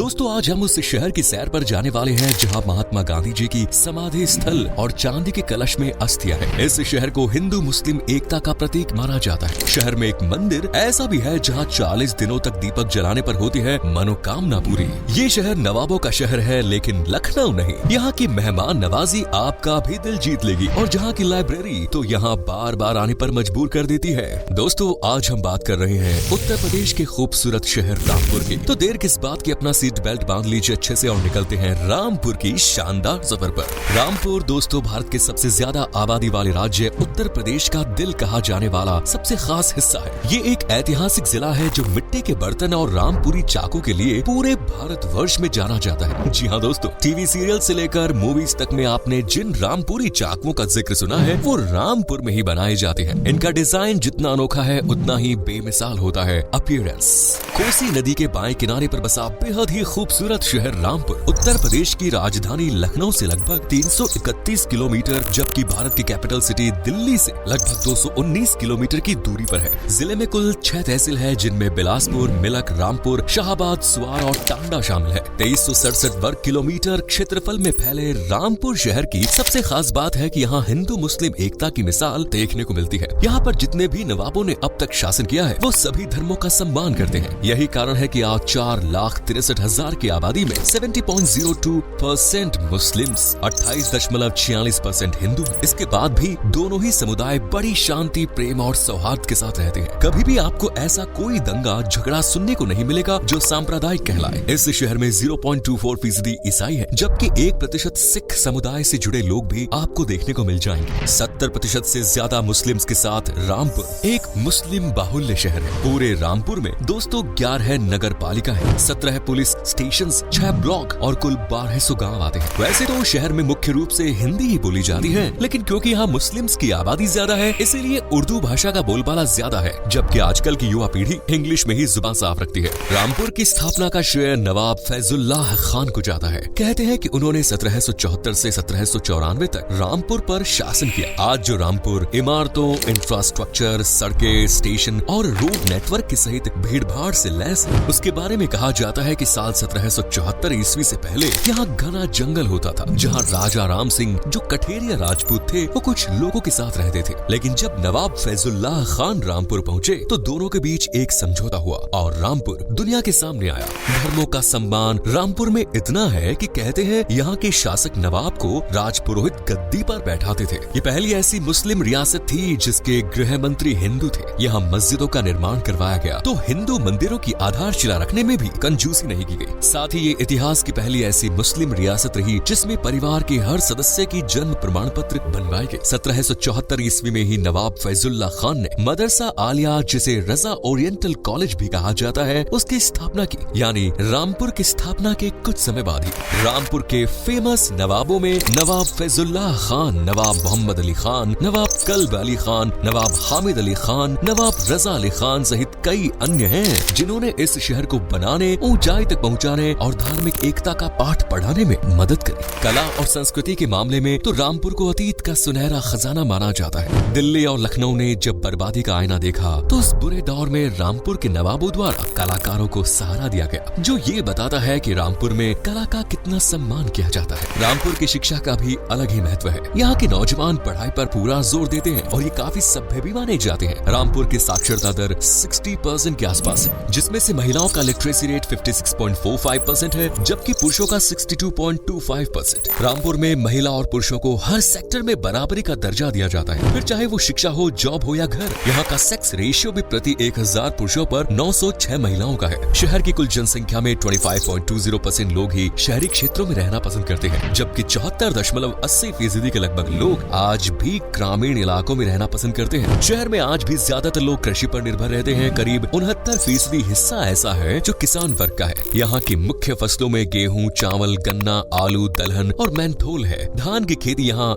दोस्तों आज हम उस शहर की सैर पर जाने वाले हैं जहां महात्मा गांधी जी की समाधि स्थल और चांदी के कलश में अस्थियां हैं। इस शहर को हिंदू मुस्लिम एकता का प्रतीक माना जाता है। शहर में एक मंदिर ऐसा भी है जहां 40 दिनों तक दीपक जलाने पर होती है मनोकामना पूरी। ये शहर नवाबों का शहर है लेकिन लखनऊ नहीं। यहाँ की मेहमान नवाजी आपका भी दिल जीत लेगी और जहाँ की लाइब्रेरी तो यहाँ बार बार आने पर मजबूर कर देती है। दोस्तों आज हम बात कर रहे हैं उत्तर प्रदेश के खूबसूरत शहर रामपुर की। तो देर किस बात की, अपना सीट बेल्ट बांध लीजिए अच्छे से और निकलते हैं रामपुर की शानदार सफर पर। रामपुर दोस्तों भारत के सबसे ज्यादा आबादी वाले राज्य उत्तर प्रदेश का दिल कहा जाने वाला सबसे खास हिस्सा है। ये एक ऐतिहासिक जिला है जो मिट्टी के बर्तन और रामपुरी चाकू के लिए पूरे भारतवर्ष में जाना जाता है। जी हाँ दोस्तों, टीवी सीरियल से लेकर मूवीज तक में आपने जिन रामपुरी चाकुओं का जिक्र सुना है वो रामपुर में ही बनाए जाते हैं। इनका डिजाइन जितना अनोखा है उतना ही बेमिसाल होता है अपीयरेंस। कोसी नदी के बाएं किनारे पर बसा बेहद ही खूबसूरत शहर रामपुर उत्तर प्रदेश की राजधानी लखनऊ से लगभग 331 किलोमीटर जबकि भारत की कैपिटल सिटी दिल्ली से लगभग 219 किलोमीटर की दूरी पर है। जिले में कुल 6 तहसील है जिनमें बिलासपुर, मिलक, रामपुर, शाहाबाद, स्वार और टांडा शामिल है। 2367 वर्ग किलोमीटर क्षेत्रफल में फैले रामपुर शहर की सबसे खास बात है कि यहाँ हिंदू मुस्लिम एकता की मिसाल देखने को मिलती है। यहाँ पर जितने भी नवाबों ने अब तक शासन किया है वो सभी धर्मों का सम्मान करते हैं। यही कारण है कि आज 4,63,000 की आबादी में 70.02% मुस्लिम्स, 28.46% हिंदू हैं। इसके बाद भी दोनों ही समुदाय बड़ी शांति, प्रेम और सौहार्द के साथ रहते हैं। कभी भी आपको ऐसा कोई दंगा झगड़ा सुनने को नहीं मिलेगा जो सांप्रदायिक कहलाए। इस शहर में 0.24% ईसाई है जबकि 1% सिख समुदाय से जुड़े लोग भी आपको देखने को मिल जाएंगे। 70% से ज्यादा मुस्लिम्स के साथ रामपुर एक मुस्लिम बाहुल्य शहर है। पूरे रामपुर में दोस्तों 11 नगर पालिका है, 17 पुलिस स्टेशन, 6 ब्लॉक और कुल 1200 गाँव आते हैं। वैसे तो शहर में मुख्य रूप से हिंदी ही बोली जाती है लेकिन क्योंकि यहाँ मुस्लिम्स की आबादी ज्यादा है इसीलिए उर्दू भाषा का बोलबाला ज्यादा है जबकि आजकल की युवा पीढ़ी इंग्लिश में ही जुबान साफ रखती है। रामपुर की स्थापना का श्रेय नवाब फैजुल्लाह खान को जाता है। कहते हैं कि उन्होंने 1774 से 1794 तक रामपुर पर शासन किया। आज जो रामपुर इमारतों, इंफ्रास्ट्रक्चर, सड़कें, स्टेशन और रोड नेटवर्क के सहित भीड़ भाड़ से लैस है, उसके बारे में कहा जाता है कि साल 1774 ईस्वी से पहले यहाँ घना जंगल होता था जहाँ राजा राम सिंह जो कठेरिया राजपूत थे वो कुछ लोगों के साथ रहते थे। लेकिन जब नवाब फैजुल्लाह खान रामपुर पहुँचे तो दोनों के बीच एक समझौता हुआ और रामपुर दुनिया के सामने आया। धर्मों का सम्मान रामपुर में इतना है कि कहते हैं यहाँ के शासक नवाब को राजपुरोहित गद्दी पर बैठाते थे। ये पहली ऐसी मुस्लिम रियासत थी जिसके गृह मंत्री हिंदू थे। यहाँ मस्जिदों का निर्माण करवाया गया तो हिंदू मंदिरों की आधारशिला रखने में भी कंजूसी नहीं की गई। साथ ही ये इतिहास की पहली ऐसी मुस्लिम रियासत रही जिसमें परिवार के हर सदस्य की जन्म प्रमाण पत्र बनवाए गए। 1774 ईस्वी में ही नवाब फैजुल्लाह खान ने मदरसा आलिया जिसे रजा ओरिएंटल कॉलेज भी कहा जाता है उसकी स्थापना की। यानी रामपुर की स्थापना के कुछ समय बाद ही रामपुर के फेमस नवाबों में नवाब फैजुल्लाह खान, नवाब मोहम्मद अली खान, नवाब कल्ब अली खान, नवाब हामिद अली खान, नवाब रजा अली खान सहित कई अन्य हैं जिन्होंने इस शहर को बनाने, ऊंचाई तक पहुंचाने और धार्मिक एकता का पाठ पढ़ाने में मदद करी। कला और संस्कृति के मामले में तो रामपुर को अतीत का सुनहरा खजाना माना जाता है। दिल्ली और लखनऊ ने जब बर्बादी का आईना देखा तो उस बुरे दौर में रामपुर के नवाबों द्वारा कलाकारों को सहारा दिया गया जो ये बताता है कि रामपुर में कला का कितना सम्मान किया जाता है। रामपुर की शिक्षा का भी अलग ही महत्व है। यहाँ के नौजवान पढ़ाई पर पूरा जोर देते हैं और ये काफी सभ्य भी माने जाते हैं। रामपुर की साक्षरता दर 60% के आसपास है जिसमें से महिलाओं का लिटरेसी रेट 56.45% है जबकि पुरुषों का 62.25%। रामपुर में महिला और पुरुषों को हर सेक्टर में बराबरी का दर्जा दिया जाता है, फिर चाहे वो शिक्षा हो, जॉब हो या घर। यहाँ का सेक्स रेशियो भी प्रति 1000 पुरुषों पर 906 महिलाओं का है। शहर की कुल जनसंख्या में 25.20% लोग ही शहरी क्षेत्रों में रहना पसंद करते हैं जबकि 74.80% के लगभग लोग आज भी ग्रामीण इलाकों में रहना पसंद करते हैं। शहर में आज भी ज्यादातर लोग कृषि पर निर्भर रहते हैं। करीब 69% हिस्सा ऐसा है जो किसान वर्ग का है। यहाँ की मुख्य फसलों में गेहूं, चावल, गन्ना, आलू, दलहन और मेंथोल है। धान की खेती यहाँ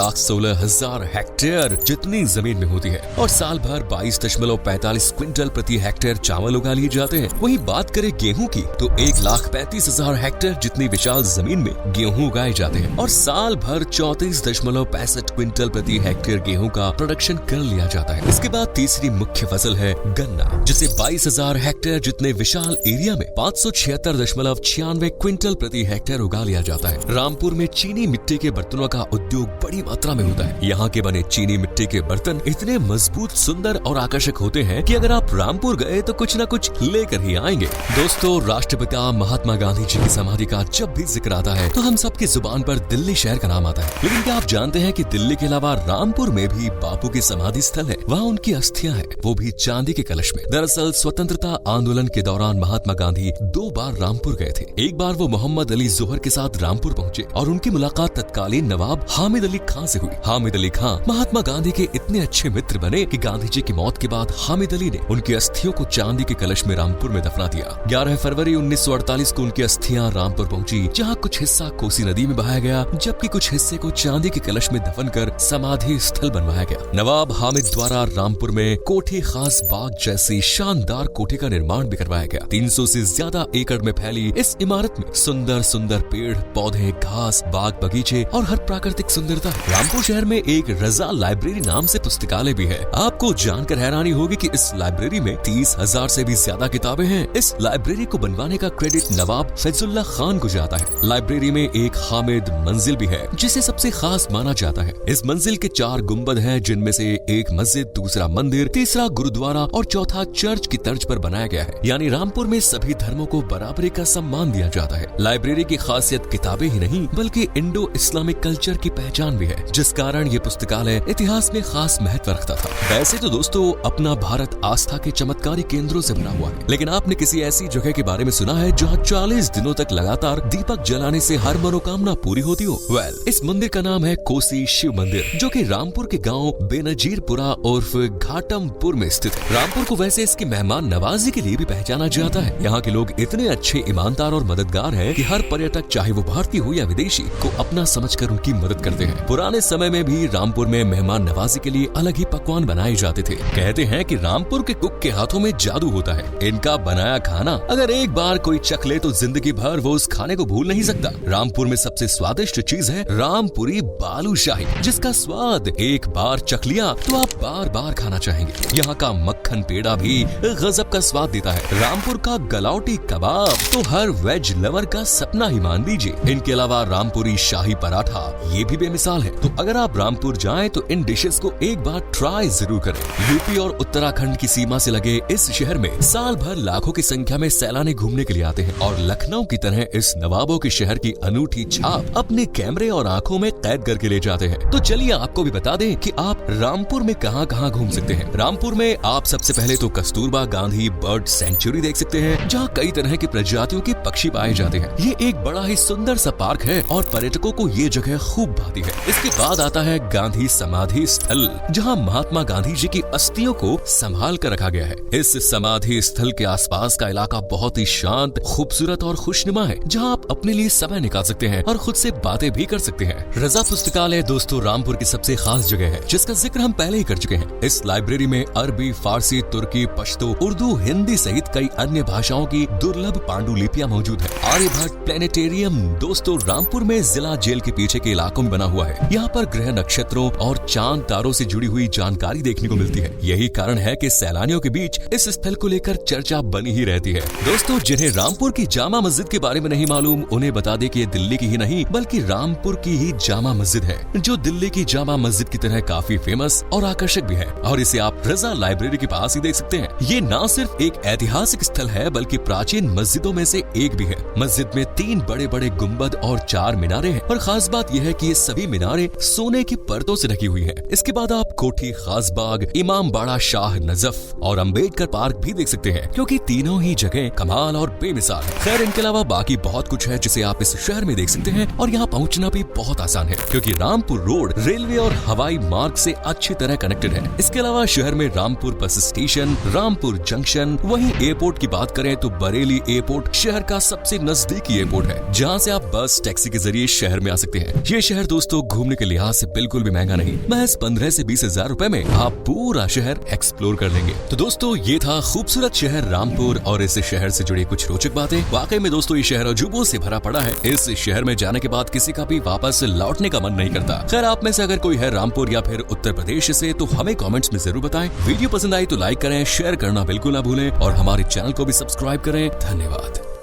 1,16,000 हेक्टेयर जितनी जमीन में होती है और साल भर 22.45 क्विंटल प्रति हेक्टेयर चावल उगा लिए जाते हैं। वहीं बात करें गेहूं की तो 1,35,000 हेक्टेयर जितनी विशाल जमीन में गेहूं उगाए जाते हैं और साल भर 34.65 क्विंटल प्रति हेक्टेयर गेहूं का प्रोडक्शन कर लिया जाता है। इसके बाद तीसरी मुख्य फसल है गन्ना, जिसे 22,000 हेक्टेयर जितने विशाल एरिया में 576.96 क्विंटल प्रति हेक्टेयर उगा लिया जाता है। रामपुर में चीनी मिट्टी के बर्तनों का उद्योग बड़ी मात्रा में होता है। यहाँ के बने चीनी मिट्टी के बर्तन इतने मजबूत, सुंदर और आकर्षक होते हैं कि अगर आप रामपुर गए तो कुछ न कुछ लेकर ही आएंगे। दोस्तों, राष्ट्रपिता महात्मा गांधी जी की समाधि का जब भी जिक्र आता है तो हम सबकी जुबान पर दिल्ली शहर का नाम आता है। लेकिन क्या आप जानते हैं कि दिल्ली के अलावा रामपुर में भी बापू की समाधि स्थल है? वहाँ उनकी अस्थियां हैं, वो भी चांदी के कलश में। दरअसल स्वतंत्रता आंदोलन के दौरान महात्मा गांधी 2 बार रामपुर गए थे। एक बार वो मोहम्मद अली जोहर के साथ रामपुर पहुँचे और उनकी मुलाकात तत्कालीन नवाब हामिद अली खां से हुई। हामिद अली खां महात्मा गांधी के इतने अच्छे मित्र बने कि गांधी जी की मौत के बाद हामिद अली ने उनकी अस्थियों को चांदी के कलश में रामपुर में दफना दिया। 11 फरवरी 1948 को उनकी अस्थियां रामपुर पहुंची, जहां कुछ हिस्सा कोसी नदी में बहाया गया, जबकि कुछ हिस्से को चांदी के कलश में दफन कर समाधि स्थल बनवाया गया। नवाब हामिद द्वारा रामपुर में कोठी खास बाग जैसी शानदार कोठी का निर्माण भी करवाया गया। 300 से ज्यादा एकड़ में फैली इस इमारत में सुंदर सुंदर पेड़ पौधे, घास, बाग बगीचे और हर प्राकृतिक सुंदरता है। रामपुर शहर में एक रजा लाइब्रेरी नाम से पुस्तकालय भी है। आपको जानकर हैरानी होगी कि इस लाइब्रेरी में 30,000 से भी ज्यादा किताबें हैं। इस लाइब्रेरी को बनवाने का क्रेडिट नवाब फैजुल्ला खान को जाता है। लाइब्रेरी में एक हामिद मंजिल भी है, जिसे सबसे खास माना जाता है। इस मंजिल के 4 गुंबद हैं, जिनमें से एक मस्जिद, दूसरा मंदिर, तीसरा गुरुद्वारा और चौथा चर्च की तर्ज पर बनाया गया है। यानी रामपुर में सभी धर्मों को बराबरी का सम्मान दिया जाता है। लाइब्रेरी की खासियत किताबें ही नहीं बल्कि इंडो इस्लामिक कल्चर की पहचान भी है, जिस कारण ये पुस्तकालय इतिहास में खास महत्व रखता था। वैसे तो दोस्तों, अपना भारत आस्था के चमत्कारी केंद्रों से बना हुआ है, लेकिन आपने किसी ऐसी जगह के बारे में सुना है जहाँ 40 दिनों तक लगातार दीपक जलाने से हर मनोकामना पूरी होती हो? इस मंदिर का नाम है कोसी शिव मंदिर, जो कि रामपुर के गांव बेनजीरपुरा उर्फ घाटमपुर में स्थित है। रामपुर को वैसे इसकी मेहमान नवाजी के लिए भी पहचाना जाता है। यहाँ के लोग इतने अच्छे, ईमानदार और मददगार हैं कि हर पर्यटक, चाहे वो भारतीय हो या विदेशी, को अपना समझकर उनकी मदद करते हैं। पुराने समय में भी रामपुर में मेहमान नवाजी के लिए अलग ही पकवान बनाए जाते थे। कहते हैं कि रामपुर के कुक के हाथों में जादू होता है। इनका बनाया खाना अगर एक बार कोई चख ले तो जिंदगी भर वो उस खाने को भूल नहीं सकता। रामपुर में सबसे स्वादिष्ट चीज है रामपुरी बालूशाही, जिसका स्वाद एक बार चख लिया तो आप बार बार खाना चाहेंगे। यहाँ का मक्खन पेड़ा भी गजब का स्वाद देता है। रामपुर का गलौटी कबाब तो हर वेज लवर का सपना ही मान लीजिए। इनके अलावा रामपुरी शाही पराठा ये भी बेमिसाल है। तो अगर आप रामपुर जाएं तो इन डिशेस को एक बार ट्राई जरूर करें। यूपी और उत्तराखंड की सीमा से लगे इस शहर में साल भर लाखों की संख्या में सैलानी घूमने के लिए आते हैं और लखनऊ की तरह इस नवाबों के शहर की अनूठी छाप अपने कैमरे और आंखों में कैद करके ले जाते हैं। तो चलिए आपको भी बता दें कि आप रामपुर में कहां कहां घूम सकते हैं। रामपुर में आप सबसे पहले तो कस्तूरबा गांधी बर्ड सेंचुरी देख सकते हैं, जहां कई तरह की प्रजातियों के पक्षी पाए जाते हैं। ये एक बड़ा ही सुंदर सा पार्क है और पर्यटकों को ये जगह खूब भाती है। इसके बाद आता है गांधी समाधि स्थल, जहाँ महात्मा गांधी जी की अस्थियों को संभाल कर रखा गया है। इस समाधि स्थल के आसपास का इलाका बहुत ही शांत, खूबसूरत और खुशनुमा है, जहां आप अपने लिए समय निकाल सकते हैं और खुद से बातें भी कर सकते हैं। रजा पुस्तकालय दोस्तों रामपुर की सबसे खास जगह है, जिसका जिक्र हम पहले ही कर चुके हैं। इस लाइब्रेरी में अरबी, फारसी, तुर्की, पश्तो, उर्दू, हिंदी सहित कई अन्य भाषाओं की दुर्लभ पांडुलिपियां मौजूद है। आर्यभट्ट प्लेनेटेरियम दोस्तों रामपुर में जिला जेल के पीछे के इलाकों में बना हुआ है। यहाँ पर ग्रह, नक्षत्रों और चांद तारों से जुड़ी हुई जानकारी देखने को मिलती है। यही कारण है कि सैलानियों के बीच इस स्थल को लेकर चर्चा बनी ही रहती है। दोस्तों, जिन्हें रामपुर की जामा मस्जिद के बारे में नहीं मालूम, उन्हें बता दें कि ये दिल्ली की ही नहीं बल्कि रामपुर की ही जामा मस्जिद है, जो दिल्ली की जामा मस्जिद की तरह काफी फेमस और आकर्षक भी है। और इसे आप रजा लाइब्रेरी के पास ही देख सकते हैं। ये न सिर्फ एक ऐतिहासिक स्थल है बल्कि प्राचीन मस्जिदों में से एक भी है। मस्जिद में 3 बड़े बड़े गुम्बद और 4 मीनारे हैं और खास बात यह है कि ये सभी मीनारे सोने की परतों से ढकी हुई है। इसके बाद आप कोठी खास बाग, इमाम बाड़ा शाह नजफ और अम्बेडकर पार्क भी देख सकते हैं, क्योंकि तीनों ही जगह कमाल और बेमिसाल है। खैर, इनके अलावा बाकी बहुत कुछ है जिसे आप इस शहर में देख सकते हैं और यहाँ पहुँचना भी बहुत आसान है, क्योंकि रामपुर रोड रेलवे और हवाई मार्ग से अच्छी तरह कनेक्टेड है। इसके अलावा शहर में Rampur bus station, Rampur junction, वहीं एयरपोर्ट की बात करें तो बरेली एयरपोर्ट शहर का सबसे नजदीकी एयरपोर्ट है, जहाँ से आप बस, टैक्सी के जरिए शहर में आ सकते हैं। ये शहर दोस्तों घूमने के लिहाज से बिल्कुल भी महंगा नहीं। महज 15 से 20 हजार रुपए में आप पूरा शहर एक्सप्लोर कर लेंगे। तो दोस्तों ये था खूबसूरत शहर रामपुर और इस शहर से जुड़ी कुछ रोचक बातें। वाकई में दोस्तों ये शहर अजूबों से भरा पड़ा है। इस शहर में जाने के बाद किसी का भी वापस लौटने का मन नहीं करता। खैर आप में से अगर कोई है रामपुर या फिर उत्तर प्रदेश से तो हमें कमेंट्स में जरूर बताएं। वीडियो पसंद आई तो लाइक करें, शेयर करना बिल्कुल ना भूलें और हमारे चैनल को भी सब्सक्राइब करें। धन्यवाद।